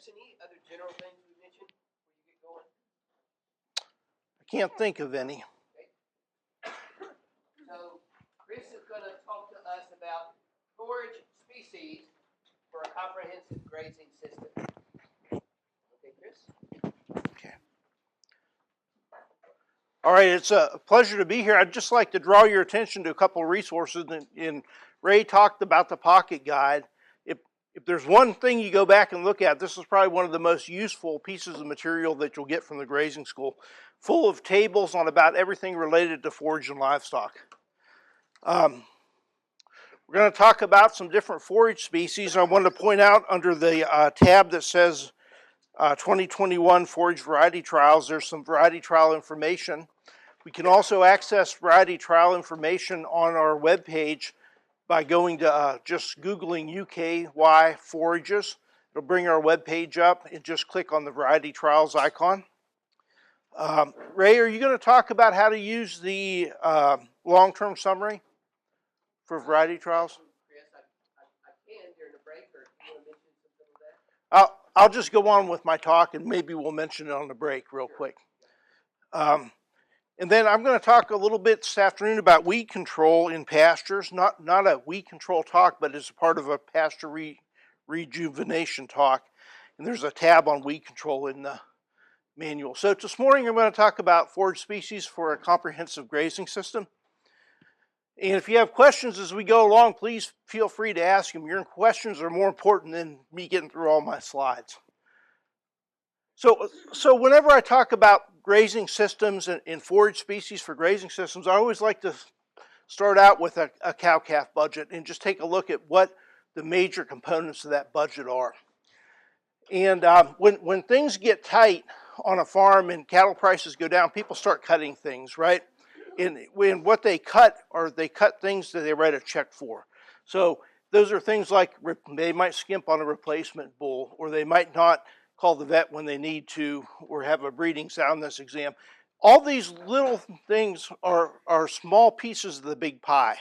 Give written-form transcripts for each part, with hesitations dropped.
Chris, any other general things we mentioned before you get going? I can't think of any. Okay. So Chris is going to talk to us about forage species for a comprehensive grazing system. Okay, Chris? Okay. All right, it's a pleasure to be here. I'd just like to draw your attention to a couple of resources. Ray talked about the pocket guide. If there's one thing you go back and look at, this is probably one of the most useful pieces of material that you'll get from the grazing school, full of tables on about everything related to forage and livestock. We're going to talk about some different forage species. I wanted to point out under the tab that says 2021 Forage Variety Trials, there's some variety trial information. We can also access variety trial information on our webpage by going to just Googling UKY forages. It'll bring our webpage up and just click on the variety trials icon. Ray, are you going to talk about how to use the long-term summary for variety trials? Chris, I can during the break, or if you want to mention something of that? I'll just go on with my talk and maybe we'll mention it on the break real quick. And then I'm going to talk a little bit this afternoon about weed control in pastures, not a weed control talk, but as a part of a pasture rejuvenation talk. And there's a tab on weed control in the manual. So this morning I'm going to talk about forage species for a comprehensive grazing system. And if you have questions as we go along, please feel free to ask them. Your questions are more important than me getting through all my slides. So whenever I talk about grazing systems and forage species for grazing systems, I always like to start out with a cow-calf budget and just take a look at what the major components of that budget are. And when things get tight on a farm and cattle prices go down, people start cutting things, right? And when what they cut things that they write a check for. So those are things like they might skimp on a replacement bull, or they might not call the vet when they need to, or have a breeding soundness exam. All these little things are small pieces of the big pie.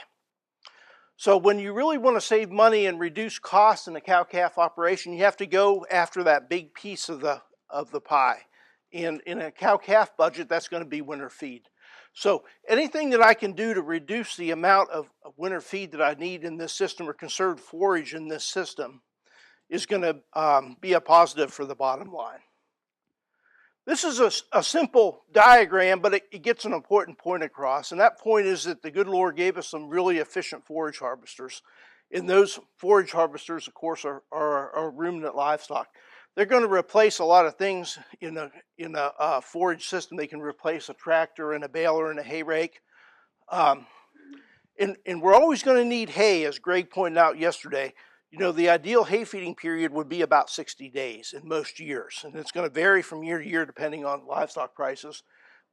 So when you really want to save money and reduce costs in a cow-calf operation, you have to go after that big piece of the pie. And in a cow-calf budget, that's going to be winter feed. So anything that I can do to reduce the amount of winter feed that I need in this system, or conserved forage in this system, is going to be a positive for the bottom line. This is a simple diagram, but it gets an important point across, and that point is that the good Lord gave us some really efficient forage harvesters. And those forage harvesters, of course, are ruminant livestock. They're going to replace a lot of things in a forage system. They can replace a tractor and a baler and a hay rake. And we're always going to need hay, as Greg pointed out yesterday. You know, the ideal hay feeding period would be about 60 days in most years. And it's going to vary from year to year depending on livestock prices.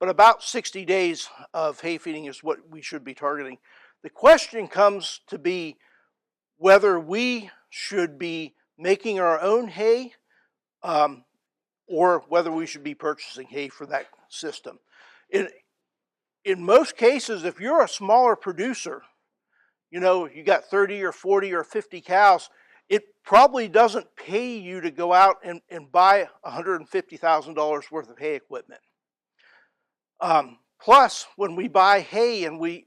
But about 60 days of hay feeding is what we should be targeting. The question comes to be whether we should be making our own hay or whether we should be purchasing hay for that system. In most cases, if you're a smaller producer, you know, you got 30 or 40 or 50 cows, it probably doesn't pay you to go out and buy $150,000 worth of hay equipment. Plus, when we buy hay and we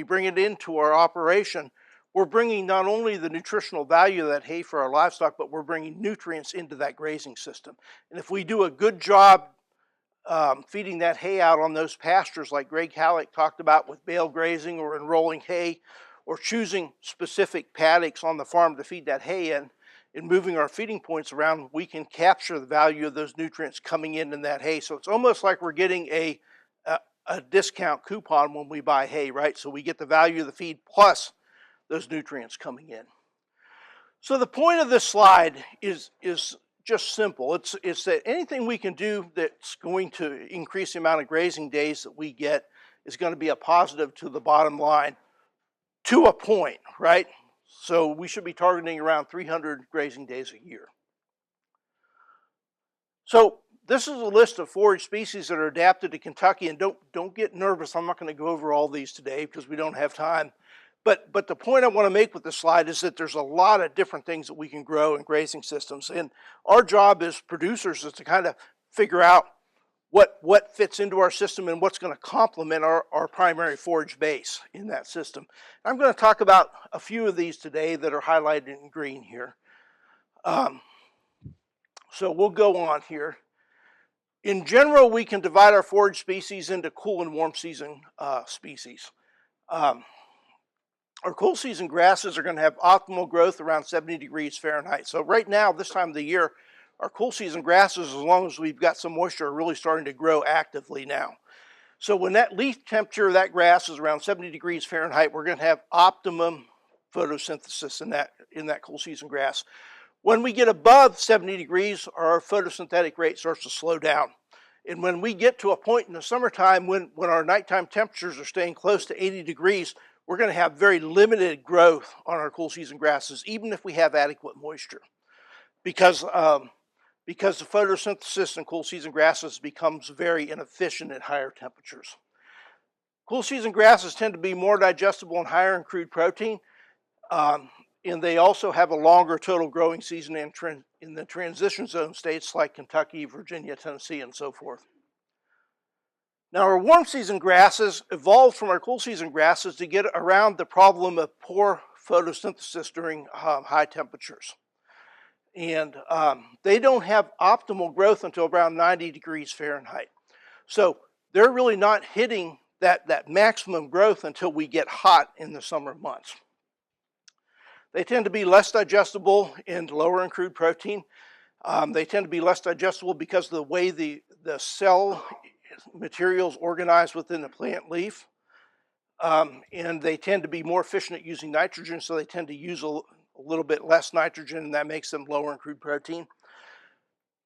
bring it into our operation, we're bringing not only the nutritional value of that hay for our livestock, but we're bringing nutrients into that grazing system. And if we do a good job feeding that hay out on those pastures like Greg Halleck talked about with bale grazing or enrolling hay, or choosing specific paddocks on the farm to feed that hay in, and moving our feeding points around, we can capture the value of those nutrients coming in that hay. So it's almost like we're getting a discount coupon when we buy hay, right? So we get the value of the feed plus those nutrients coming in. So the point of this slide is just simple. It's that anything we can do that's going to increase the amount of grazing days that we get is going to be a positive to the bottom line to a point, right? So we should be targeting around 300 grazing days a year. So this is a list of forage species that are adapted to Kentucky, and don't get nervous. I'm not going to go over all these today because we don't have time. But the point I want to make with this slide is that there's a lot of different things that we can grow in grazing systems. And our job as producers is to kind of figure out what fits into our system and what's going to complement our primary forage base in that system. I'm going to talk about a few of these today that are highlighted in green here. So we'll go on here. In general, we can divide our forage species into cool and warm season species. Our cool season grasses are going to have optimal growth around 70 degrees Fahrenheit. So right now, this time of the year, our cool season grasses, as long as we've got some moisture, are really starting to grow actively now. So when that leaf temperature of that grass is around 70 degrees Fahrenheit, we're going to have optimum photosynthesis in that cool season grass. When we get above 70 degrees, our photosynthetic rate starts to slow down. And when we get to a point in the summertime when our nighttime temperatures are staying close to 80 degrees, we're going to have very limited growth on our cool season grasses, even if we have adequate moisture. Because the photosynthesis in cool season grasses becomes very inefficient at higher temperatures. Cool season grasses tend to be more digestible and higher in crude protein, and they also have a longer total growing season in the transition zone states like Kentucky, Virginia, Tennessee, and so forth. Now, our warm season grasses evolved from our cool season grasses to get around the problem of poor photosynthesis during high temperatures. And they don't have optimal growth until around 90 degrees Fahrenheit. So they're really not hitting that maximum growth until we get hot in the summer months. They tend to be less digestible and lower in crude protein. They tend to be less digestible because of the way the cell material is organized within the plant leaf. And they tend to be more efficient at using nitrogen, so they tend to use a little bit less nitrogen, and that makes them lower in crude protein.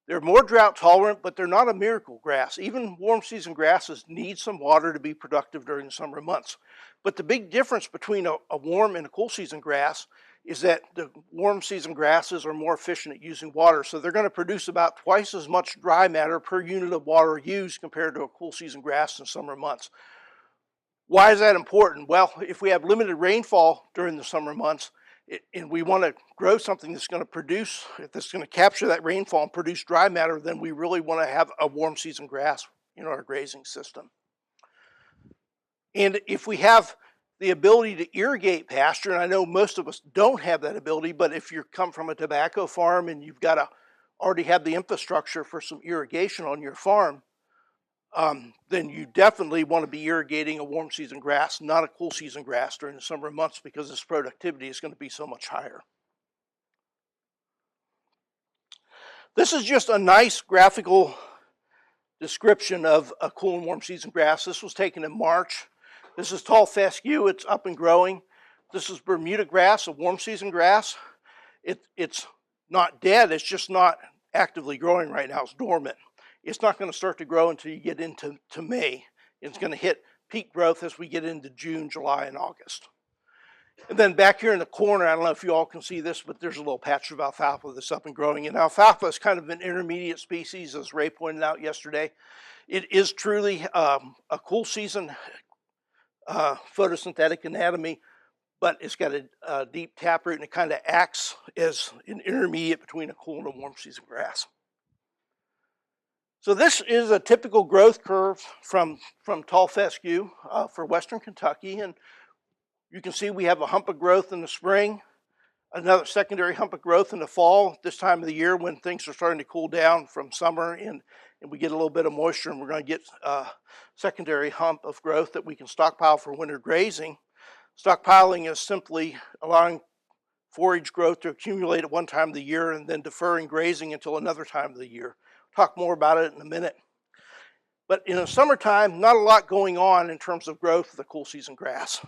They're more drought tolerant, but they're not a miracle grass. Even warm season grasses need some water to be productive during the summer months. But the big difference between a warm and a cool season grass is that the warm season grasses are more efficient at using water. So they're going to produce about twice as much dry matter per unit of water used compared to a cool season grass in summer months. Why is that important? Well, if we have limited rainfall during the summer months, and we want to grow something that's going to capture that rainfall and produce dry matter, then we really want to have a warm season grass in our grazing system. And if we have the ability to irrigate pasture, and I know most of us don't have that ability, but if you come from a tobacco farm and you've got to already have the infrastructure for some irrigation on your farm, then you definitely want to be irrigating a warm season grass, not a cool season grass during the summer months, because its productivity is going to be so much higher. This is just a nice graphical description of a cool and warm season grass. This was taken in March. This is tall fescue. It's up and growing. This is Bermuda grass, a warm season grass. It's not dead. It's just not actively growing right now. It's dormant. It's not going to start to grow until you get into May. It's going to hit peak growth as we get into June, July, and August. And then back here in the corner, I don't know if you all can see this, but there's a little patch of alfalfa that's up and growing. And alfalfa is kind of an intermediate species, as Ray pointed out yesterday. It is truly a cool season photosynthetic anatomy, but it's got a deep taproot, and it kind of acts as an intermediate between a cool and a warm season grass. So this is a typical growth curve from tall fescue for western Kentucky, and you can see we have a hump of growth in the spring, another secondary hump of growth in the fall, this time of the year when things are starting to cool down from summer, and we get a little bit of moisture, and we're going to get a secondary hump of growth that we can stockpile for winter grazing. Stockpiling is simply allowing forage growth to accumulate at one time of the year and then deferring grazing until another time of the year. Talk more about it in a minute. But in the summertime, not a lot going on in terms of growth of the cool season grass.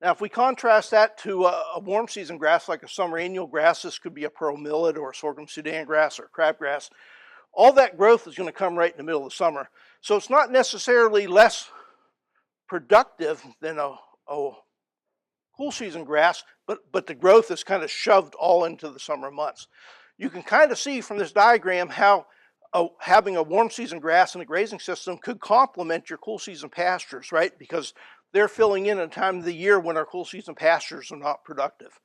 Now, if we contrast that to a warm season grass like a summer annual grass, this could be a pearl millet or a sorghum Sudan grass or crabgrass. All that growth is going to come right in the middle of the summer. So it's not necessarily less productive than a cool season grass, but the growth is kind of shoved all into the summer months. You can kind of see from this diagram how having a warm season grass in a grazing system could complement your cool season pastures, right? Because they're filling in at a time of the year when our cool season pastures are not productive.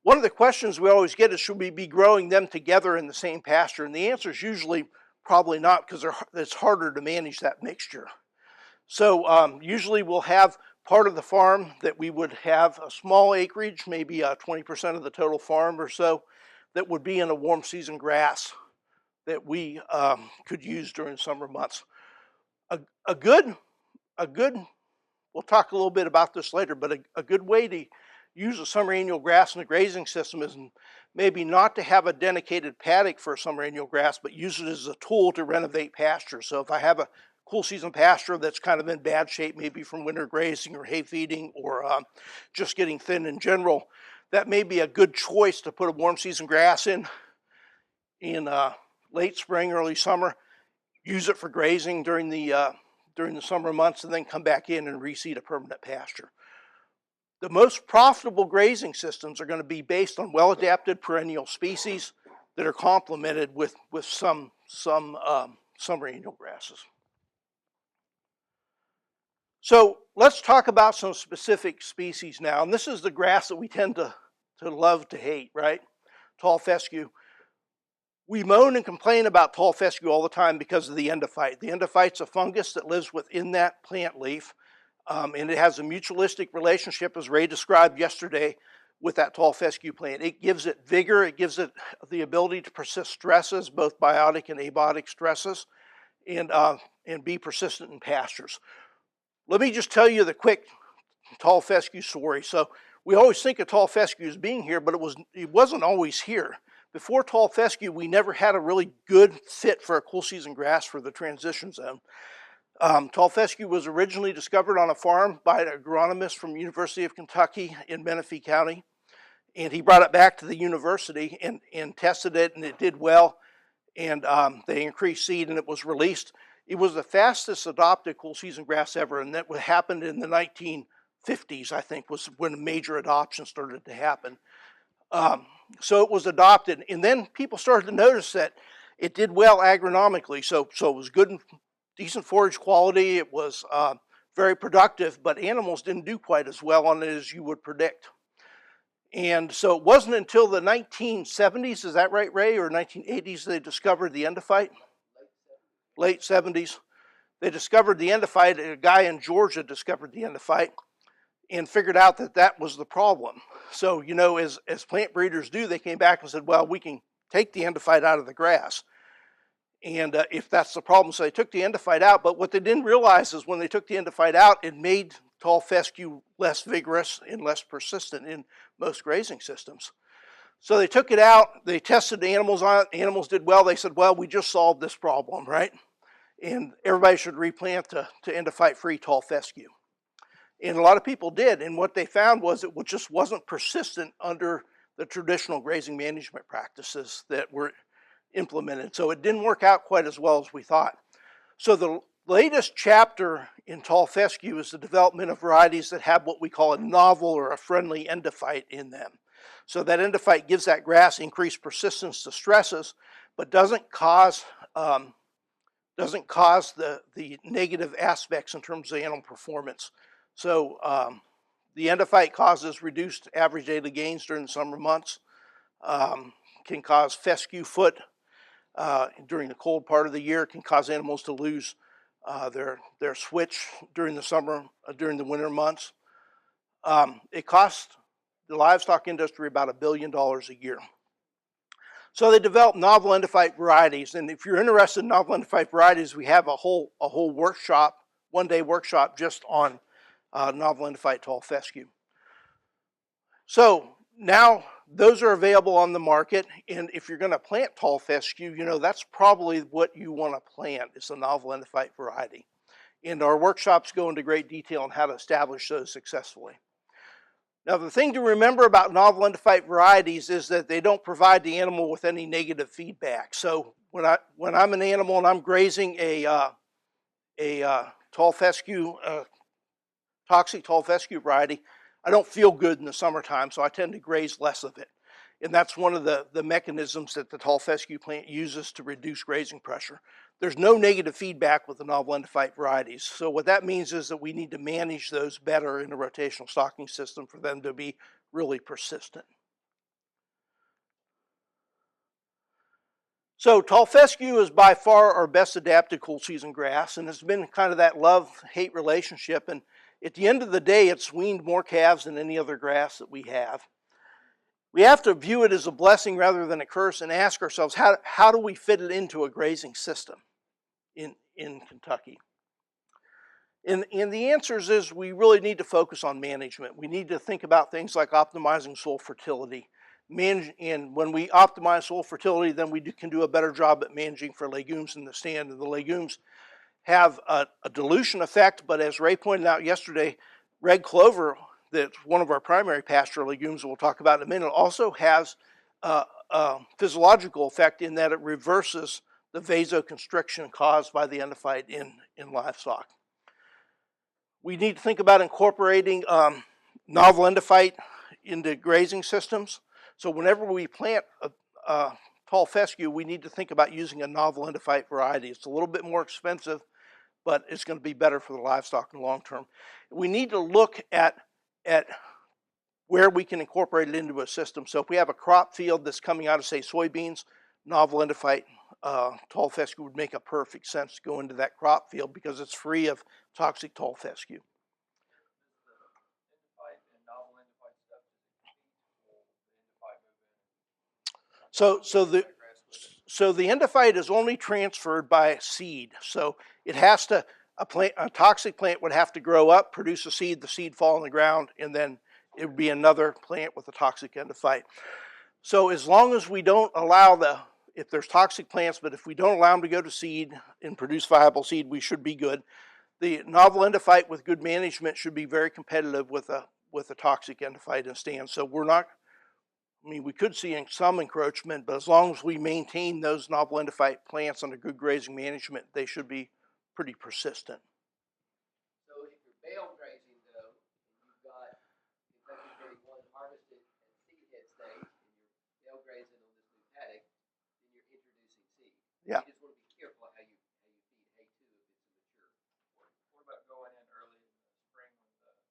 One of the questions we always get is, should we be growing them together in the same pasture? And the answer is usually probably not, because it's harder to manage that mixture. So usually we'll have part of the farm that we would have a small acreage, maybe 20% of the total farm or so, that would be in a warm season grass that we could use during summer months. A good, we'll talk a little bit about this later, but a good way to use a summer annual grass in a grazing system is maybe not to have a dedicated paddock for a summer annual grass, but use it as a tool to renovate pasture. So if I have a cool season pasture that's kind of in bad shape, maybe from winter grazing or hay feeding or just getting thin in general, that may be a good choice to put a warm season grass in late spring, early summer, use it for grazing during the summer months, and then come back in and reseed a permanent pasture. The most profitable grazing systems are going to be based on well-adapted perennial species that are complemented with some summer annual grasses. So let's talk about some specific species now. And this is the grass that we tend to love to hate, right? Tall fescue. We moan and complain about tall fescue all the time because of the endophyte. The endophyte's a fungus that lives within that plant leaf, and it has a mutualistic relationship, as Ray described yesterday, with that tall fescue plant. It gives it vigor, it gives it the ability to persist stresses, both biotic and abiotic stresses, and be persistent in pastures. Let me just tell you the quick tall fescue story. So we always think of tall fescue as being here, but it wasn't always here. Before tall fescue, we never had a really good fit for a cool season grass for the transition zone. Tall fescue was originally discovered on a farm by an agronomist from University of Kentucky in Menifee County, and he brought it back to the university and tested it, and it did well, and they increased seed, and it was released. It was the fastest adopted cool season grass ever, and that happened in the 1950s, I think, was when major adoption started to happen. So it was adopted, and then people started to notice that it did well agronomically, so it was good and decent forage quality, it was very productive, but animals didn't do quite as well on it as you would predict. And so it wasn't until the 1970s, is that right, Ray, or 1980s, they discovered the endophyte? Late 70s. They discovered the endophyte. A guy in Georgia discovered the endophyte and figured out that that was the problem. So, you know, as plant breeders do, they came back and said, well, we can take the endophyte out of the grass. And if that's the problem, so they took the endophyte out. But what they didn't realize is when they took the endophyte out, it made tall fescue less vigorous and less persistent in most grazing systems. So they took it out, they tested the animals on it, animals did well. They said, well, we just solved this problem, right? And everybody should replant to endophyte-free tall fescue. And a lot of people did, and what they found was it just wasn't persistent under the traditional grazing management practices that were implemented. So it didn't work out quite as well as we thought. So the latest chapter in tall fescue is the development of varieties that have what we call a novel or a friendly endophyte in them. So that endophyte gives that grass increased persistence to stresses, but doesn't cause the negative aspects in terms of animal performance. So the endophyte causes reduced average daily gains during the summer months, can cause fescue foot during the cold part of the year, can cause animals to lose their switch during the summer, during the winter months. It costs the livestock industry about $1 billion a year. So they developed novel endophyte varieties, and if you're interested in novel endophyte varieties, we have a whole workshop, one-day workshop just on novel endophyte tall fescue. So now those are available on the market, and if you're going to plant tall fescue, you know that's probably what you want to plant is a novel endophyte variety. And our workshops go into great detail on how to establish those successfully. Now, the thing to remember about novel endophyte varieties is that they don't provide the animal with any negative feedback. So when I'm an animal and I'm grazing a tall fescue, toxic tall fescue variety, I don't feel good in the summertime, so I tend to graze less of it. And that's one of the mechanisms that the tall fescue plant uses to reduce grazing pressure. There's no negative feedback with the novel endophyte varieties. So what that means is that we need to manage those better in a rotational stocking system for them to be really persistent. So tall fescue is by far our best adapted cool season grass, and it's been kind of that love-hate relationship. And at the end of the day, it's weaned more calves than any other grass that we have. We have to view it as a blessing rather than a curse and ask ourselves, how do we fit it into a grazing system in Kentucky? And the answers is we really need to focus on management. We need to think about things like optimizing soil fertility. And when we optimize soil fertility, then we can do a better job at managing for legumes in the stand. And the legumes have a dilution effect, but as Ray pointed out yesterday, red clover, that's one of our primary pasture legumes we'll talk about in a minute, also has a physiological effect in that it reverses the vasoconstriction caused by the endophyte in livestock. We need to think about incorporating novel endophyte into grazing systems. So whenever we plant a tall fescue, we need to think about using a novel endophyte variety. It's a little bit more expensive, but it's going to be better for the livestock in the long term. We need to look at where we can incorporate it into a system. So if we have a crop field that's coming out of, say, soybeans, novel endophyte tall fescue would make a perfect sense to go into that crop field because it's free of toxic tall fescue. So the endophyte is only transferred by seed. So it has to, a toxic plant would have to grow up, produce a seed, the seed fall on the ground, and then it would be another plant with a toxic endophyte. So as long as we don't allow if there's toxic plants, but if we don't allow them to go to seed and produce viable seed, we should be good. The novel endophyte with good management should be very competitive with a toxic endophyte in stand. So we're not, we could see some encroachment, but as long as we maintain those novel endophyte plants under good grazing management, they should be pretty persistent. So if you're bale grazing though, and you've got Kentucky 31 harvested at seed head stage, and you're bale grazing on this new paddock, then you're introducing seed. Yeah. You just want to be careful how you feed hay too if it's mature. What about going in early in the spring when the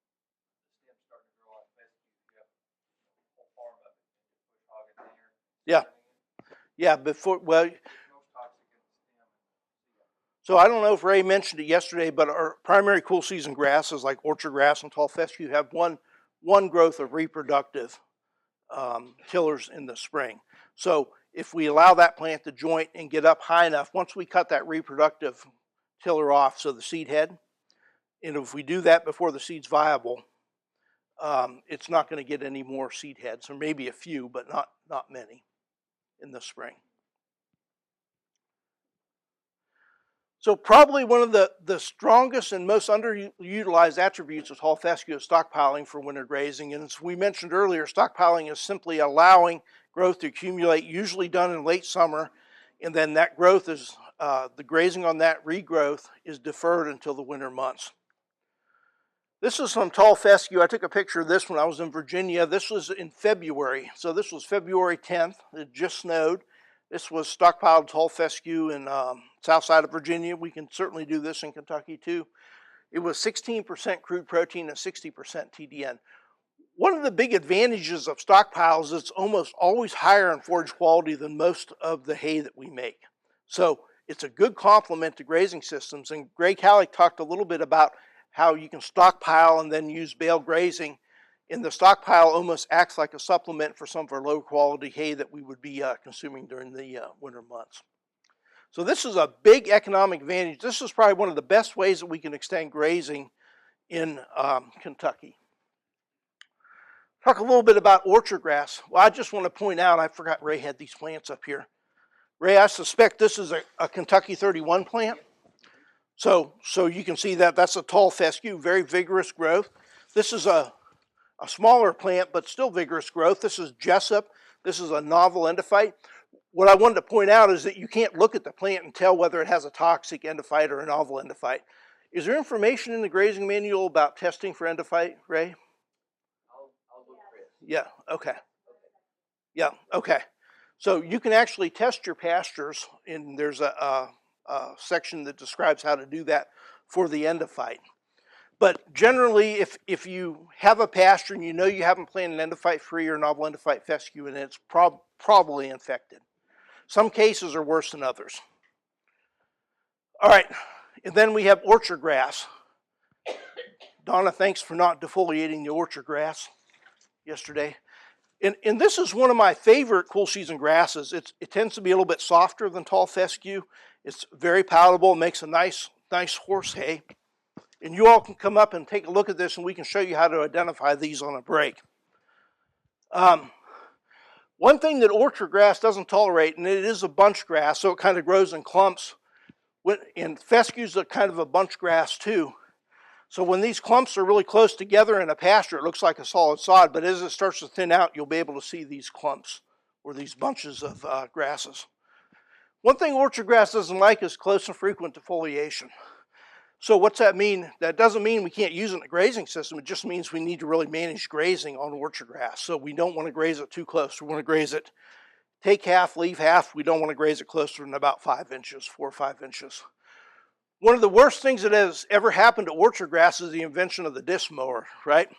stem's starting to grow out fescue? You have a whole farm of it, and you push hog in there. Yeah. Yeah, so I don't know if Ray mentioned it yesterday, but our primary cool season grasses like orchard grass and tall fescue have one growth of reproductive tillers in the spring. So if we allow that plant to joint and get up high enough, once we cut that reproductive tiller off, so the seed head, and if we do that before the seed's viable, it's not going to get any more seed heads, or maybe a few, but not many in the spring. So probably one of the strongest and most underutilized attributes of tall fescue is stockpiling for winter grazing. And as we mentioned earlier, stockpiling is simply allowing growth to accumulate, usually done in late summer, and then that growth is, the grazing on that regrowth is deferred until the winter months. This is some tall fescue. I took a picture of this when I was in Virginia. This was in February. So this was February 10th. It just snowed. This was stockpiled tall fescue in south side of Virginia. We can certainly do this in Kentucky too. It was 16% crude protein and 60% TDN. One of the big advantages of stockpiles is it's almost always higher in forage quality than most of the hay that we make. So it's a good complement to grazing systems. And Greg Halleck talked a little bit about how you can stockpile and then use bale grazing. And the stockpile almost acts like a supplement for some of our low quality hay that we would be consuming during the winter months. So this is a big economic advantage. This is probably one of the best ways that we can extend grazing in Kentucky. Talk a little bit about orchard grass. Well, I just want to point out, I forgot Ray had these plants up here. Ray, I suspect this is a Kentucky 31 plant. So you can see that that's a tall fescue, very vigorous growth. This is a smaller plant, but still vigorous growth. This is Jessup. This is a novel endophyte. What I wanted to point out is that you can't look at the plant and tell whether it has a toxic endophyte or a novel endophyte. Is there information in the grazing manual about testing for endophyte, Ray? I'll look for it. Yeah, okay. Yeah, okay. So you can actually test your pastures, and there's a section that describes how to do that for the endophyte. But generally, if you have a pasture and you know you haven't planted an endophyte-free or novel endophyte fescue, and it's probably infected. Some cases are worse than others. All right, and then we have orchard grass. Donna, thanks for not defoliating the orchard grass yesterday. And this is one of my favorite cool season grasses. It tends to be a little bit softer than tall fescue. It's very palatable, makes a nice horse hay. And you all can come up and take a look at this, and we can show you how to identify these on a break. One thing that orchard grass doesn't tolerate, and it is a bunch grass, so it kind of grows in clumps. And fescues are kind of a bunch grass too. So when these clumps are really close together in a pasture, it looks like a solid sod, but as it starts to thin out, you'll be able to see these clumps or these bunches of grasses. One thing orchard grass doesn't like is close and frequent defoliation. So what's that mean? That doesn't mean we can't use it in a grazing system. It just means we need to really manage grazing on orchard grass. So we don't want to graze it too close. We want to graze it, take half, leave half. We don't want to graze it closer than about 5 inches, 4 or 5 inches. One of the worst things that has ever happened to orchard grass is the invention of the disc mower, right?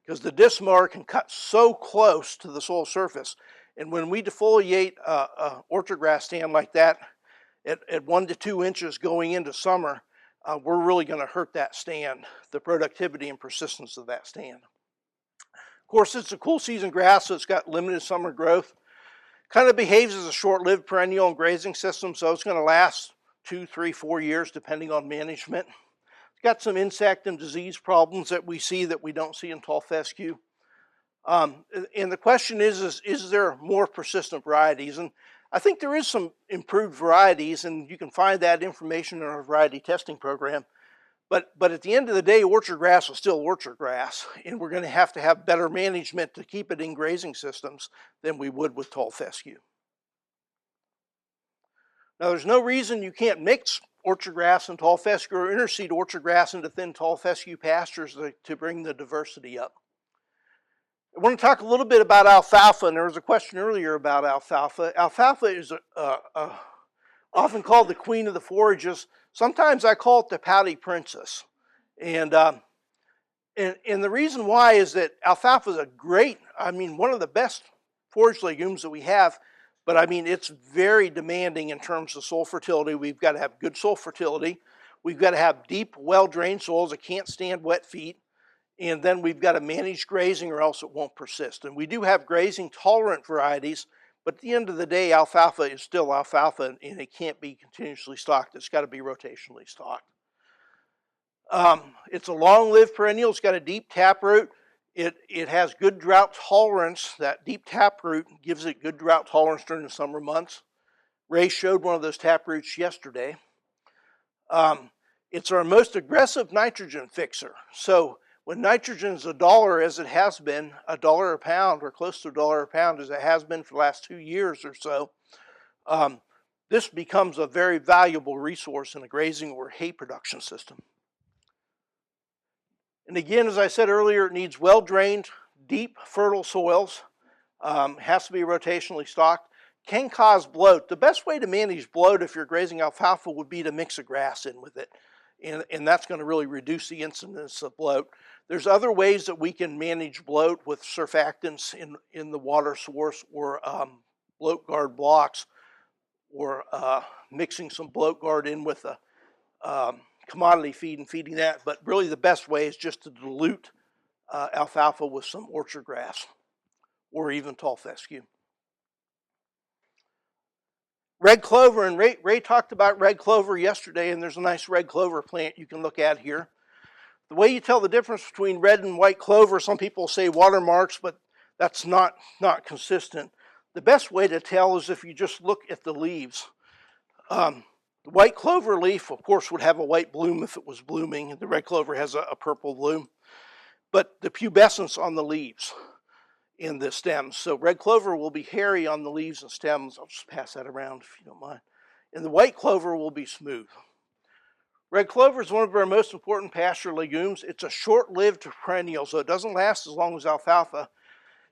Because the disc mower can cut so close to the soil surface. And when we defoliate a orchard grass stand like that at 1 to 2 inches going into summer, we're really going to hurt that stand, the productivity and persistence of that stand. Of course, it's a cool season grass, so it's got limited summer growth. Kind of behaves as a short-lived perennial and grazing system, so it's going to last 2, 3, 4 years depending on management. It's got some insect and disease problems that we see that we don't see in tall fescue. And the question is there more persistent varieties? And I think there is some improved varieties, and you can find that information in our variety testing program. But at the end of the day, orchard grass is still orchard grass, and we're going to have better management to keep it in grazing systems than we would with tall fescue. Now, there's no reason you can't mix orchard grass and tall fescue or interseed orchard grass into thin tall fescue pastures to bring the diversity up. I want to talk a little bit about alfalfa, and there was a question earlier about alfalfa. Alfalfa is often called the queen of the forages. Sometimes I call it the pouty princess. And the reason why is that alfalfa is one of the best forage legumes that we have, but it's very demanding in terms of soil fertility. We've got to have good soil fertility. We've got to have deep, well-drained soils that can't stand wet feet. And then we've got to manage grazing or else it won't persist. And we do have grazing tolerant varieties, but at the end of the day, alfalfa is still alfalfa, and it can't be continuously stocked. It's got to be rotationally stocked. It's a long-lived perennial. It's got a deep taproot. It has good drought tolerance. That deep taproot gives it good drought tolerance during the summer months. Ray showed one of those taproots yesterday. It's our most aggressive nitrogen fixer. So when nitrogen is $1, as it has been, $1 a pound or close to $1 a pound as it has been for the last 2 years or so, this becomes a very valuable resource in a grazing or hay production system. And again, as I said earlier, it needs well-drained, deep, fertile soils. Has to be rotationally stocked. Can cause bloat. The best way to manage bloat if you're grazing alfalfa would be to mix a grass in with it. And that's going to really reduce the incidence of bloat. There's other ways that we can manage bloat with surfactants in the water source or bloat guard blocks, or mixing some bloat guard in with a commodity feed and feeding that. But really the best way is just to dilute alfalfa with some orchard grass or even tall fescue. Red clover, and Ray talked about red clover yesterday, and there's a nice red clover plant you can look at here. The way you tell the difference between red and white clover, some people say watermarks, but that's not consistent. The best way to tell is if you just look at the leaves. The white clover leaf, of course, would have a white bloom if it was blooming. The red clover has a purple bloom. But the pubescence on the leaves in the stems. So red clover will be hairy on the leaves and stems. I'll just pass that around if you don't mind. And the white clover will be smooth. Red clover is one of our most important pasture legumes. It's a short-lived perennial, so it doesn't last as long as alfalfa.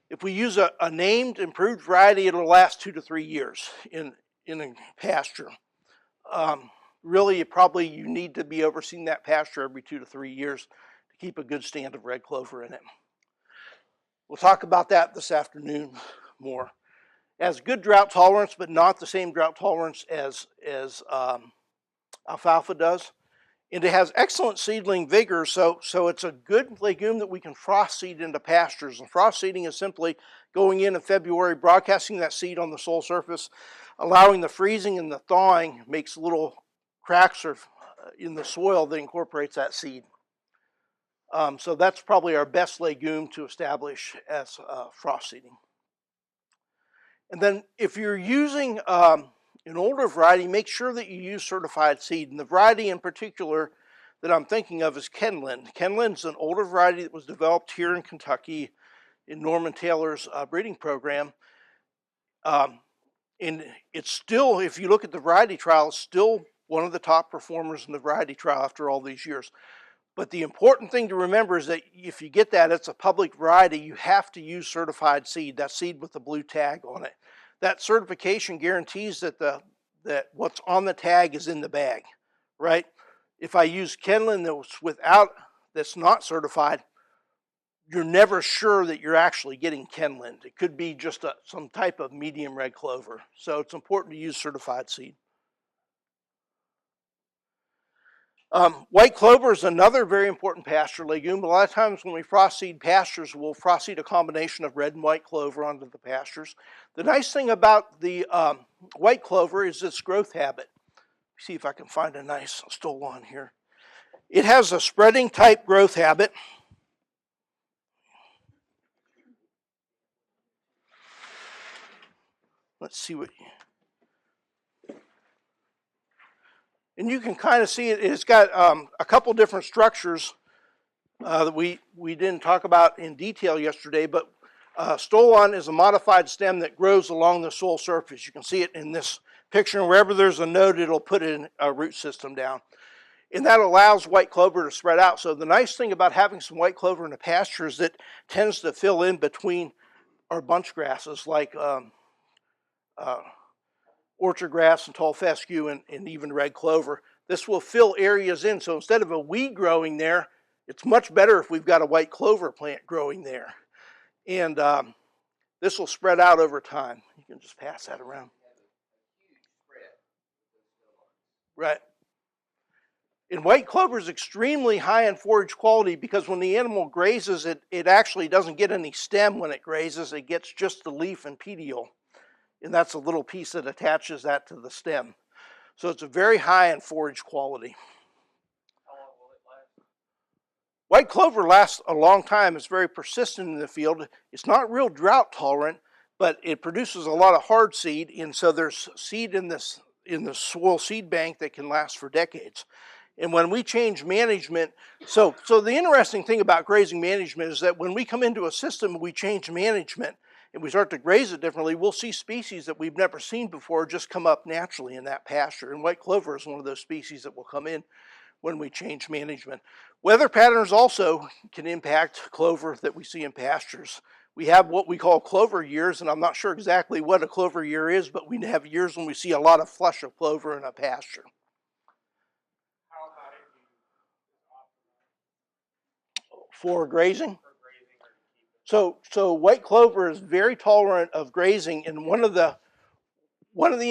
If we use a named improved variety, it'll last 2 to 3 years in a pasture. Really, you need to be overseeing that pasture every 2 to 3 years to keep a good stand of red clover in it. We'll talk about that this afternoon more. It has good drought tolerance, but not the same drought tolerance as alfalfa does. And it has excellent seedling vigor, so it's a good legume that we can frost seed into pastures. And frost seeding is simply going in February, broadcasting that seed on the soil surface, allowing the freezing and the thawing makes little cracks in the soil that incorporates that seed. So that's probably our best legume to establish as frost seeding. And then if you're using an older variety, make sure that you use certified seed. And the variety in particular that I'm thinking of is Kenland. Kenland's an older variety that was developed here in Kentucky in Norman Taylor's breeding program. And it's still, if you look at the variety trial, it's still one of the top performers in the variety trial after all these years. But the important thing to remember is that if you get that, it's a public variety, you have to use certified seed, that seed with the blue tag on it. That certification guarantees that that what's on the tag is in the bag, right? If I use Kenland that's not certified, you're never sure that you're actually getting Kenland. It could be just some type of medium red clover. So it's important to use certified seed. White clover is another very important pasture legume. A lot of times when we frost seed pastures, we'll frost seed a combination of red and white clover onto the pastures. The nice thing about the white clover is its growth habit. See if I can find a nice stolon here. It has a spreading type growth habit. Let's see what. And you can kind of see it. It's got a couple different structures that we didn't talk about in detail yesterday, but stolon is a modified stem that grows along the soil surface. You can see it in this picture, and wherever there's a node, it'll put in a root system down. And that allows white clover to spread out. So the nice thing about having some white clover in the pasture is it tends to fill in between our bunch grasses like orchard grass and tall fescue and even red clover. This will fill areas in. So instead of a weed growing there, it's much better if we've got a white clover plant growing there. And this will spread out over time. You can just pass that around. Right. And white clover is extremely high in forage quality because when the animal grazes, it actually doesn't get any stem when it grazes. It gets just the leaf and petiole. And that's a little piece that attaches that to the stem. So it's a very high in forage quality. How long will it last? White clover lasts a long time. It's very persistent in the field. It's not real drought tolerant, but it produces a lot of hard seed, and so there's seed in the soil seed bank that can last for decades. And when we change management, so the interesting thing about grazing management is that when we come into a system and we change management and we start to graze it differently, we'll see species that we've never seen before just come up naturally in that pasture. And white clover is one of those species that will come in when we change management. Weather patterns also can impact clover that we see in pastures. We have what we call clover years, and I'm not sure exactly what a clover year is, but we have years when we see a lot of flush of clover in a pasture. How high do you For grazing? for grazing or to keep it? So white clover is very tolerant of grazing, and one of the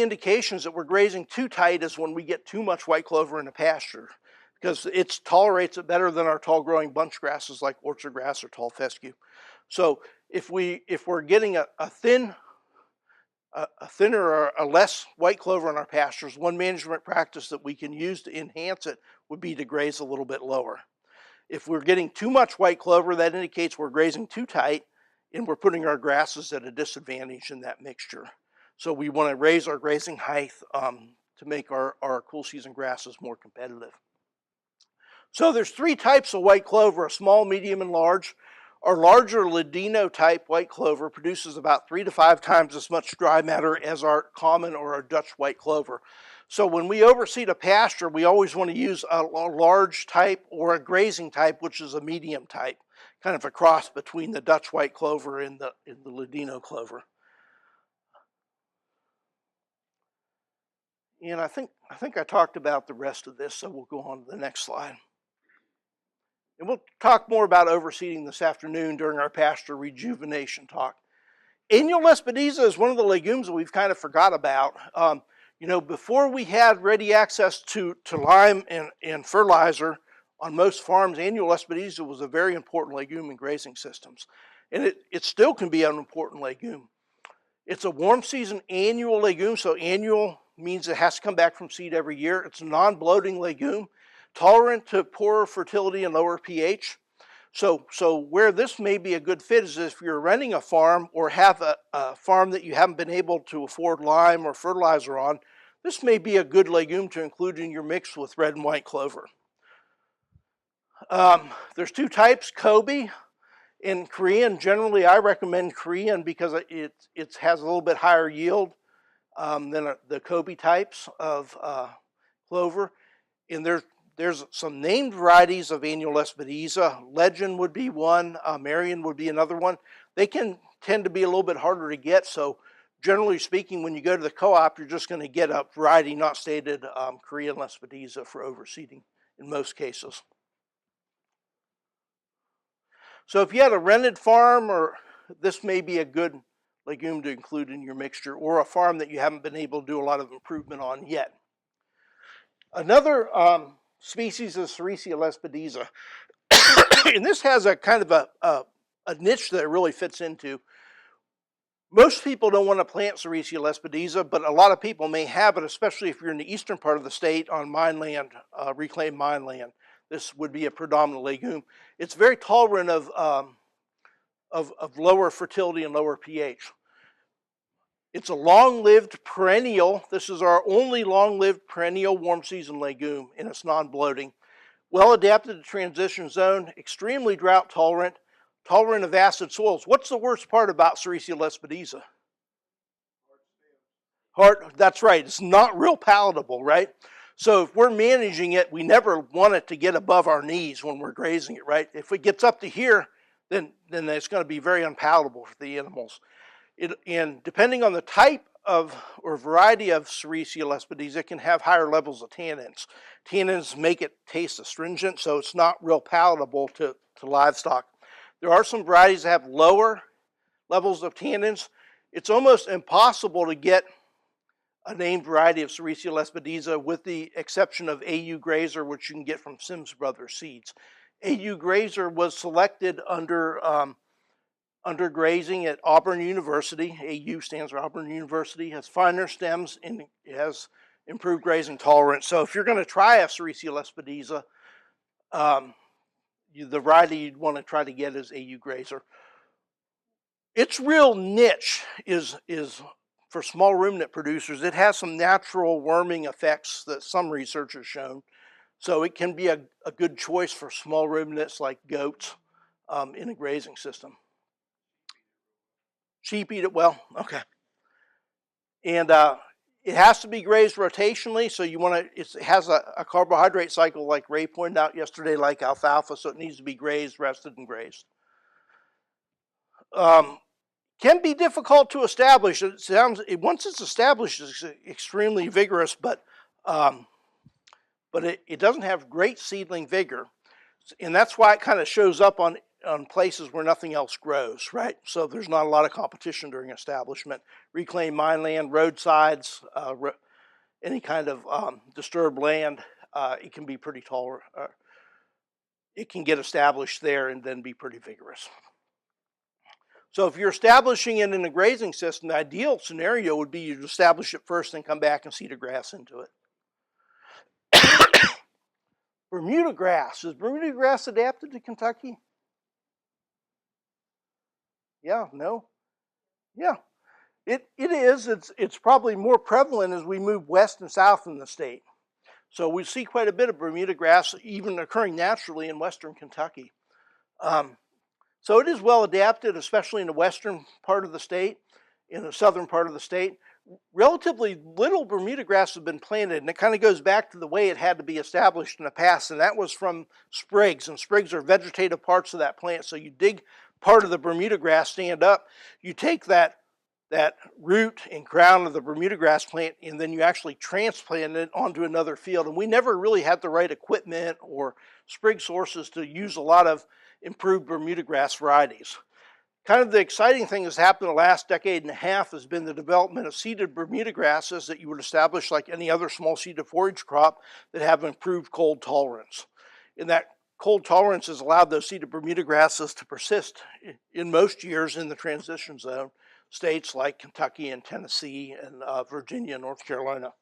indications that we're grazing too tight is when we get too much white clover in a pasture, because it tolerates it better than our tall growing bunch grasses like orchard grass or tall fescue. So if we're getting a thinner or a less white clover in our pastures, one management practice that we can use to enhance it would be to graze a little bit lower. If we're getting too much white clover, that indicates we're grazing too tight and we're putting our grasses at a disadvantage in that mixture. So we want to raise our grazing height to make our cool season grasses more competitive. So there's three types of white clover, a small, medium, and large. Our larger Ladino type white clover produces about 3 to 5 times as much dry matter as our common or our Dutch white clover. So when we overseed a pasture, we always want to use a large type or a grazing type, which is a medium type. kind of a cross between the Dutch white clover and the Ladino clover. And I think I talked about the rest of this, so we'll go on to the next slide. And we'll talk more about overseeding this afternoon during our pasture rejuvenation talk. Annual Lespedeza is one of the legumes that we've kind of forgot about. You know, before we had ready access to lime and fertilizer on most farms, annual Lespedeza was a very important legume in grazing systems. And it still can be an important legume. It's a warm season annual legume, so annual means it has to come back from seed every year. It's a non-bloating legume, tolerant to poorer fertility and lower pH. So where this may be a good fit is if you're renting a farm or have a farm that you haven't been able to afford lime or fertilizer on, this may be a good legume to include in your mix with red and white clover. There's two types, Kobe and Korean. Generally, I recommend Korean because it has a little bit higher yield than the Kobe types of clover. And there's some named varieties of annual Lespedeza. Legend would be one, Marion would be another one. They can tend to be a little bit harder to get, so generally speaking, when you go to the co-op, you're just going to get a variety not stated Korean Lespedeza for overseeding in most cases. So if you had a rented farm, or this may be a good legume to include in your mixture, or a farm that you haven't been able to do a lot of improvement on yet. Another species is Sericea Lespedeza. And this has a kind of a niche that it really fits into. Most people don't want to plant Sericea Lespedeza, but a lot of people may have it, especially if you're in the eastern part of the state on mine land, reclaimed mine land. This would be a predominant legume. It's very tolerant of lower fertility and lower pH. It's a long-lived perennial. This is our only long-lived perennial warm season legume, and it's non-bloating. Well adapted to transition zone, extremely drought tolerant, tolerant of acid soils. What's the worst part about Sericea Lespedeza? Hard, that's right, it's not real palatable, right? So if we're managing it, we never want it to get above our knees when we're grazing it, right? If it gets up to here, then it's going to be very unpalatable for the animals. And depending on the type of or variety of Sericea Lespedeza, it can have higher levels of tannins. Tannins make it taste astringent, so it's not real palatable to livestock. There are some varieties that have lower levels of tannins. It's almost impossible to get a named variety of Sericea Lespedeza with the exception of AU Grazer, which you can get from Sims Brothers Seeds. AU Grazer was selected under grazing at Auburn University. AU stands for Auburn University, has finer stems, and it has improved grazing tolerance. So if you're going to try a Sericea Lespedeza, the variety you'd want to try to get is AU Grazer. Its real niche is for small ruminant producers. It has some natural worming effects that some research has shown. So it can be a good choice for small ruminants like goats in a grazing system. Sheep eat it well, okay. And it has to be grazed rotationally, so you want to, it has a carbohydrate cycle like Ray pointed out yesterday, like alfalfa, so it needs to be grazed, rested, and grazed. Can be difficult to establish. Once it's established, it's extremely vigorous, but it doesn't have great seedling vigor. And that's why it kind of shows up on places where nothing else grows, right? So there's not a lot of competition during establishment. Reclaimed mine land, roadsides, any kind of disturbed land, it can be pretty tall. It can get established there and then be pretty vigorous. So if you're establishing it in a grazing system, the ideal scenario would be you establish it first and come back and seed a grass into it. Bermuda grass. Is Bermuda grass adapted to Kentucky? Yeah, no? Yeah, it is. It's probably more prevalent as we move west and south in the state. So we see quite a bit of Bermuda grass even occurring naturally in western Kentucky. So it is well adapted, especially in the western part of the state, in the southern part of the state. relatively little Bermuda grass has been planted, and it kind of goes back to the way it had to be established in the past, and that was from sprigs, and sprigs are vegetative parts of that plant. So you dig part of the Bermuda grass stand up, you take that root and crown of the Bermuda grass plant, and then you actually transplant it onto another field. And we never really had the right equipment or sprig sources to use a lot of improved Bermuda grass varieties. Kind of the exciting thing that's happened in the last decade and a half has been the development of seeded Bermuda grasses that you would establish like any other small seeded forage crop that have improved cold tolerance. And that cold tolerance has allowed those seeded Bermuda grasses to persist in most years in the transition zone states like Kentucky and Tennessee and Virginia and North Carolina.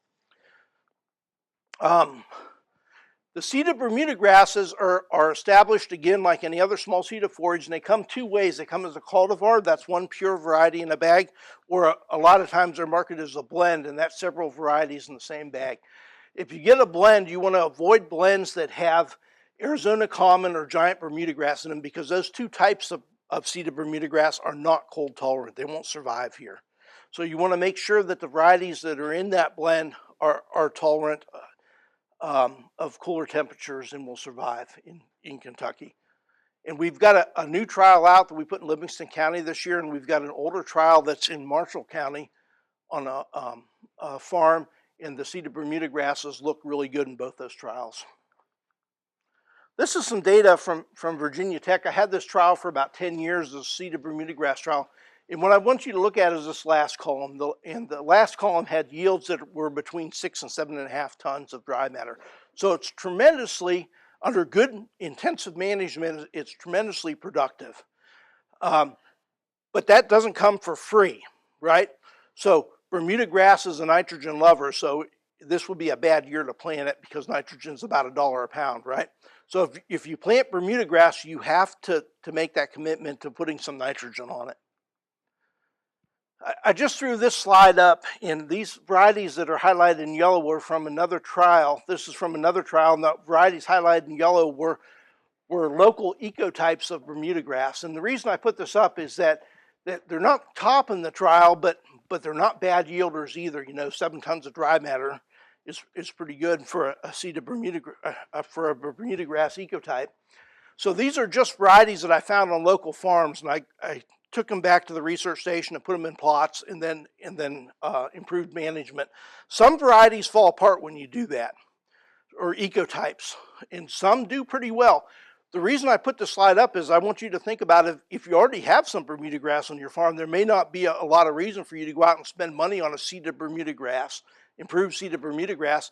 The seeded Bermuda grasses are established again like any other small seeded forage, and they come two ways. They come as a cultivar, that's one pure variety in a bag, or a lot of times they're marketed as a blend, and that's several varieties in the same bag. If you get a blend, you want to avoid blends that have Arizona common or giant Bermuda grass in them, because those two types of seeded Bermuda grass are not cold tolerant. They won't survive here. So you want to make sure that the varieties that are in that blend are tolerant of cooler temperatures and will survive in Kentucky. And we've got a new trial out that we put in Livingston County this year, and we've got an older trial that's in Marshall County on a farm, and the seeded Bermuda grasses look really good in both those trials. This is some data from Virginia Tech. I had this trial for about 10 years, the seeded Bermuda grass trial. And what I want you to look at is this last column. And the last column had yields that were between 6 and 7.5 tons of dry matter. So it's tremendously, under good intensive management, it's tremendously productive. But that doesn't come for free, right? So Bermuda grass is a nitrogen lover, so this would be a bad year to plant it because nitrogen is about $1 a pound, right? So if you plant Bermuda grass, you have to make that commitment to putting some nitrogen on it. I just threw this slide up, and these varieties that are highlighted in yellow were from another trial. This is from another trial, and the varieties highlighted in yellow were local ecotypes of Bermuda grass. And the reason I put this up is that they're not top in the trial, but they're not bad yielders either. You know, 7 tons of dry matter is pretty good for a seeded Bermuda for a Bermuda grass ecotype. So these are just varieties that I found on local farms, and I took them back to the research station and put them in plots, and then improved management. Some varieties fall apart when you do that, or ecotypes, and some do pretty well. The reason I put this slide up is I want you to think about it. If you already have some Bermuda grass on your farm, there may not be a lot of reason for you to go out and spend money on a seeded Bermuda grass, improved seeded Bermuda grass.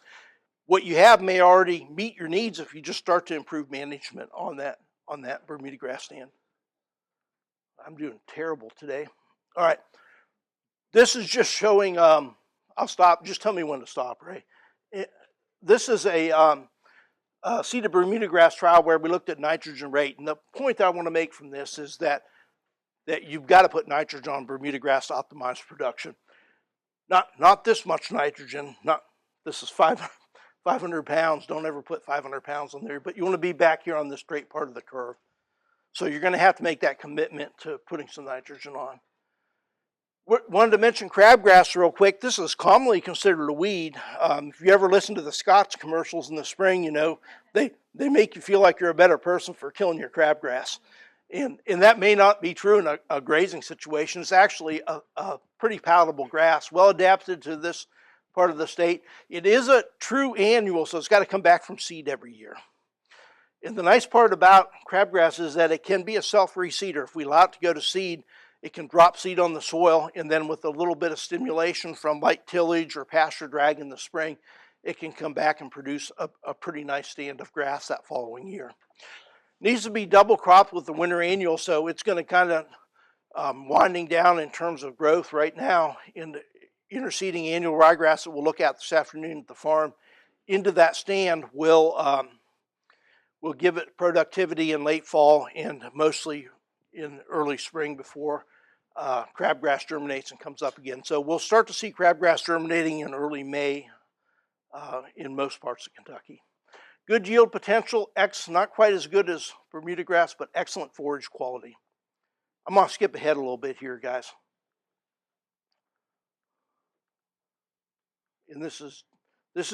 What you have may already meet your needs if you just start to improve management on that Bermuda grass stand. I'm doing terrible today. All right. This is just showing, I'll stop. Just tell me when to stop, Ray. This is a seeded Bermuda grass trial where we looked at nitrogen rate. And the point I want to make from this is that you've got to put nitrogen on Bermuda grass to optimize production. Not this much nitrogen. This is 500 pounds. Don't ever put 500 pounds on there. But you want to be back here on this straight part of the curve. So you're going to have to make that commitment to putting some nitrogen on. Wanted to mention crabgrass real quick. This is commonly considered a weed. If you ever listen to the Scotts commercials in the spring, you know, they make you feel like you're a better person for killing your crabgrass. And that may not be true in a grazing situation. It's actually a pretty palatable grass, well adapted to this part of the state. It is a true annual, so it's got to come back from seed every year. And the nice part about crabgrass is that it can be a self-reseeder. If we allow it to go to seed, it can drop seed on the soil, and then with a little bit of stimulation from light tillage or pasture drag in the spring, it can come back and produce a pretty nice stand of grass that following year. Needs to be double cropped with the winter annual, so it's going to kind of winding down in terms of growth right now. In the interseeding annual ryegrass that we'll look at this afternoon at the farm, into that stand will give it productivity in late fall and mostly in early spring before crabgrass germinates and comes up again. So we'll start to see crabgrass germinating in early May in most parts of Kentucky. Good yield potential, not quite as good as Bermuda grass, but excellent forage quality. I'm going to skip ahead a little bit here, guys. And this is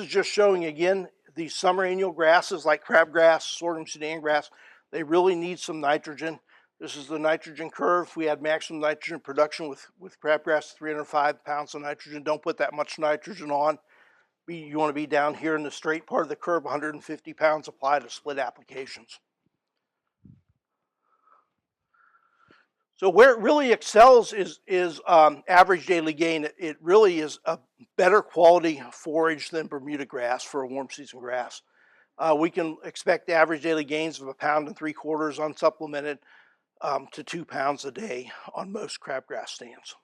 just showing again these summer annual grasses like crabgrass, sorghum Sudan grass. They really need some nitrogen. This is the nitrogen curve. We had maximum nitrogen production with crabgrass, 305 pounds of nitrogen. Don't put that much nitrogen on. You want to be down here in the straight part of the curve, 150 pounds applied to split applications. So where it really excels is average daily gain. It really is a better quality forage than Bermuda grass for a warm season grass. We can expect average daily gains of 1.75 pounds unsupplemented to 2 pounds a day on most crabgrass stands.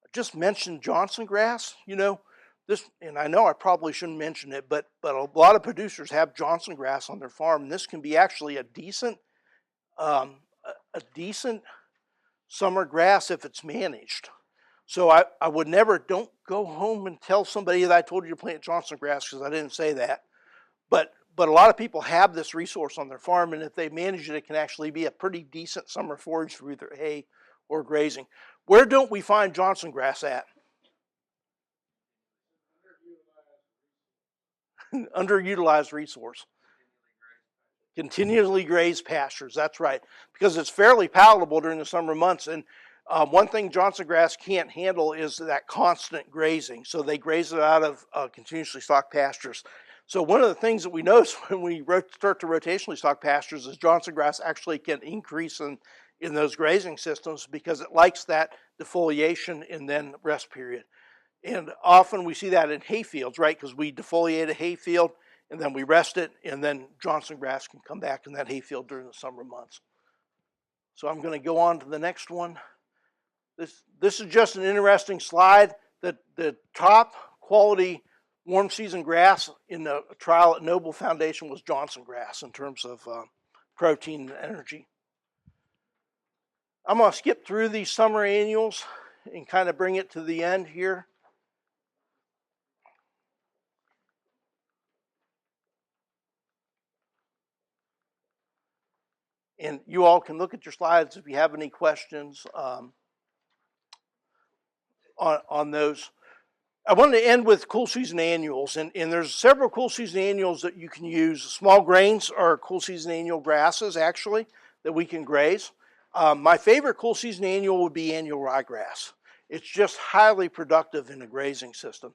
I just mentioned Johnson grass, you know, this, and I know I probably shouldn't mention it, but a lot of producers have Johnson grass on their farm, and this can be actually a decent summer grass if it's managed. So I would never, don't go home and tell somebody that I told you to plant Johnson grass, because I didn't say that. But a lot of people have this resource on their farm, and if they manage it, it can actually be a pretty decent summer forage for either hay or grazing. Where don't we find Johnson grass at? Underutilized resource. Continually grazed pastures, that's right, because it's fairly palatable during the summer months. And one thing Johnson grass can't handle is that constant grazing, so they graze it out of continuously stocked pastures. So one of the things that we notice when we start to rotationally stock pastures is Johnson grass actually can increase in those grazing systems because it likes that defoliation and then rest period. And often we see that in hay fields, right? Because we defoliate a hay field and then we rest it, and then Johnson grass can come back in that hay field during the summer months. So I'm going to go on to the next one. This is just an interesting slide. The top quality warm season grass in the trial at Noble Foundation was Johnson grass in terms of protein and energy. I'm going to skip through these summer annuals and kind of bring it to the end here. And you all can look at your slides if you have any questions on those. I wanted to end with cool season annuals, and there's several cool season annuals that you can use. Small grains are cool season annual grasses, actually, that we can graze. My favorite cool season annual would be annual ryegrass. It's just highly productive in a grazing system.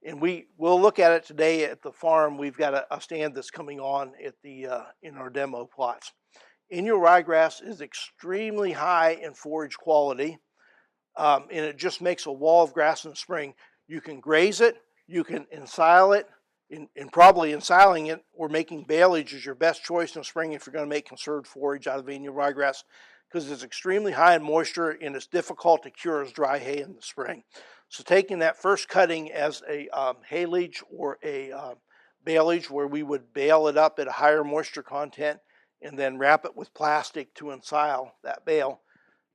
And we'll look at it today at the farm. We've got a stand that's coming on at in our demo plots. Annual ryegrass is extremely high in forage quality, and it just makes a wall of grass in the spring. You can graze it, you can ensile it, and probably ensiling it or making baleage is your best choice in the spring if you're going to make conserved forage out of annual ryegrass, because it's extremely high in moisture and it's difficult to cure as dry hay in the spring. So taking that first cutting as a haylage or a baleage, where we would bale it up at a higher moisture content and then wrap it with plastic to ensile that bale,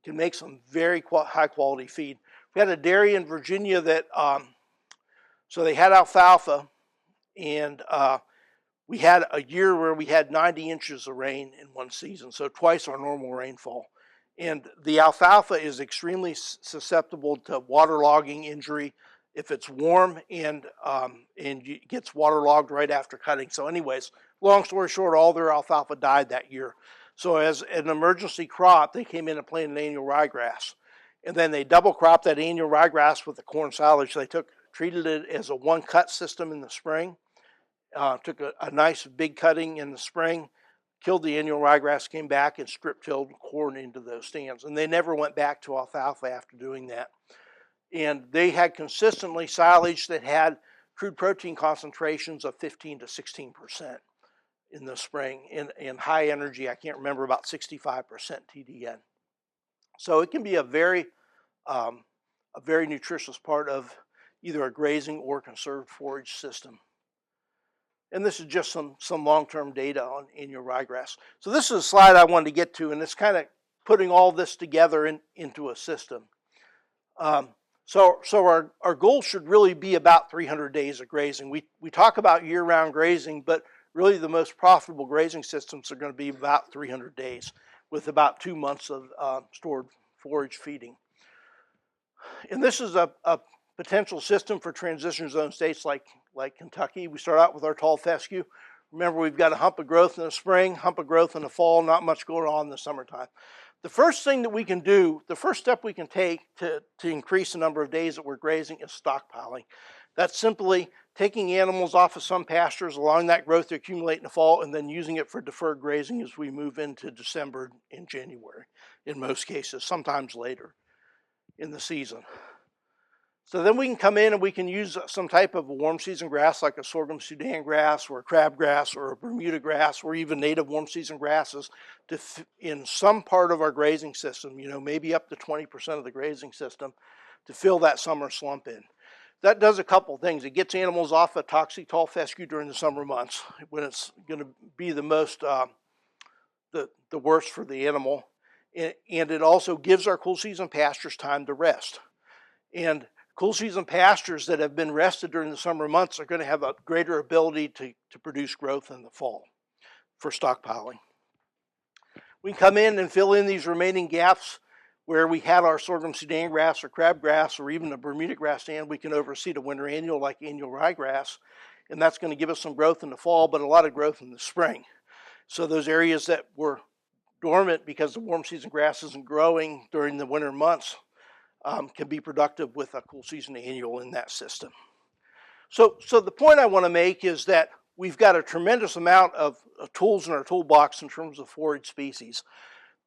can make some very high quality feed. We had a dairy in Virginia that, so they had alfalfa, and we had a year where we had 90 inches of rain in one season, so twice our normal rainfall. And the alfalfa is extremely susceptible to waterlogging injury if it's warm and it gets waterlogged right after cutting. So anyways, long story short, all their alfalfa died that year. So as an emergency crop, they came in and planted annual ryegrass. And then they double cropped that annual ryegrass with the corn silage. They treated it as a one cut system in the spring, took a nice big cutting in the spring, killed the annual ryegrass, came back and strip tilled corn into those stands. And they never went back to alfalfa after doing that. And they had consistently silage that had crude protein concentrations of 15 to 16% in the spring, and high energy, I can't remember, about 65% TDN. So it can be a very nutritious part of either a grazing or conserved forage system. And this is just some long-term data on annual ryegrass. So this is a slide I wanted to get to, and it's kind of putting all this together into a system. So our goal should really be about 300 days of grazing. We talk about year-round grazing, but really the most profitable grazing systems are going to be about 300 days with about 2 months of stored forage feeding. And this is a potential system for transition zone states like Kentucky. We start out with our tall fescue. Remember, we've got a hump of growth in the spring, hump of growth in the fall, not much going on in the summertime. The first thing that we can do, the first step we can take to increase the number of days that we're grazing is stockpiling. That's simply taking animals off of some pastures, allowing that growth to accumulate in the fall, and then using it for deferred grazing as we move into December and January, in most cases, sometimes later in the season. So then we can come in and we can use some type of a warm season grass like a sorghum Sudan grass or a crabgrass or a Bermuda grass or even native warm season grasses to in some part of our grazing system, maybe up to 20% of the grazing system, to fill that summer slump in. That does a couple things. It gets animals off of toxic tall fescue during the summer months when it's going to be the most, the worst for the animal. And it also gives our cool season pastures time to rest. And cool season pastures that have been rested during the summer months are going to have a greater ability to produce growth in the fall for stockpiling. We can come in and fill in these remaining gaps where we had our sorghum Sudan grass or crabgrass or even a Bermuda grass stand. We can overseed a winter annual like annual ryegrass, and that's going to give us some growth in the fall, but a lot of growth in the spring. So those areas that were dormant because the warm season grass isn't growing during the winter months can be productive with a cool season annual in that system. So the point I want to make is that we've got a tremendous amount of tools in our toolbox in terms of forage species.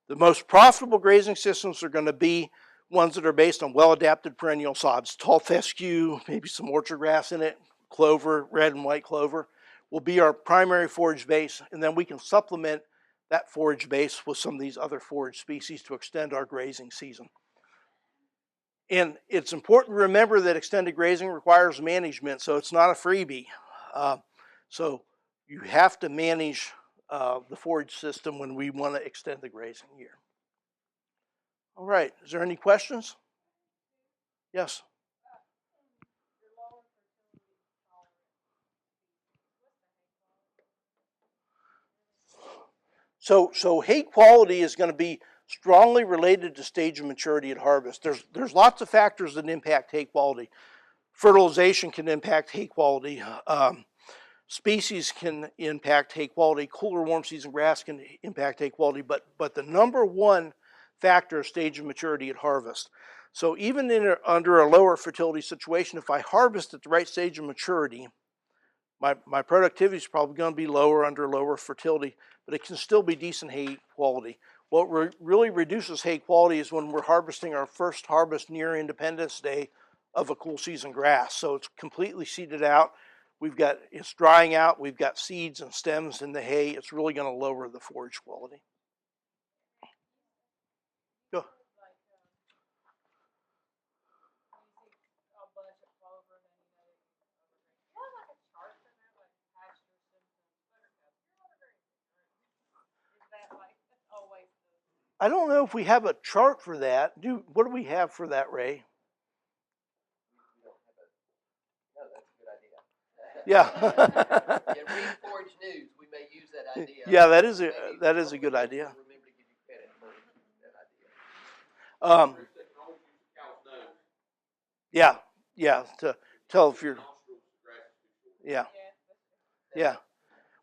The most profitable grazing systems are going to be ones that are based on well-adapted perennial sods. Tall fescue, maybe some orchard grass in it, clover, red and white clover, will be our primary forage base, and then we can supplement that forage base with some of these other forage species to extend our grazing season. And it's important to remember that extended grazing requires management, so it's not a freebie. So you have to manage the forage system when we want to extend the grazing year. All right, is there any questions? Yes. So hay quality is going to be strongly related to stage of maturity at harvest. There's lots of factors that impact hay quality. Fertilization can impact hay quality. Species can impact hay quality. Cooler warm season grass can impact hay quality, but the number one factor is stage of maturity at harvest. So even under a lower fertility situation, if I harvest at the right stage of maturity, my productivity is probably going to be lower under lower fertility, but it can still be decent hay quality. What really reduces hay quality is when we're harvesting our first harvest near Independence Day of a cool season grass. So it's completely seeded out. It's drying out. We've got seeds and stems in the hay. It's really going to lower the forage quality. Go. I don't know if we have a chart for that. What do we have for that, Ray? Yeah. Yeah, read Forage News. We may use that idea. Yeah, that is a good idea. Remember to give you credit for that idea. Yeah, to tell if you're. Yeah.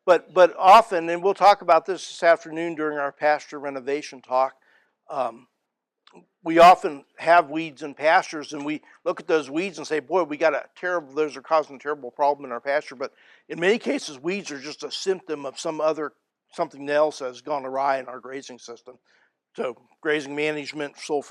But often, and we'll talk about this afternoon during our pasture renovation talk, we often have weeds in pastures, and we look at those weeds and say, boy, those are causing a terrible problem in our pasture. But in many cases, weeds are just a symptom of something else that has gone awry in our grazing system. So grazing management, soil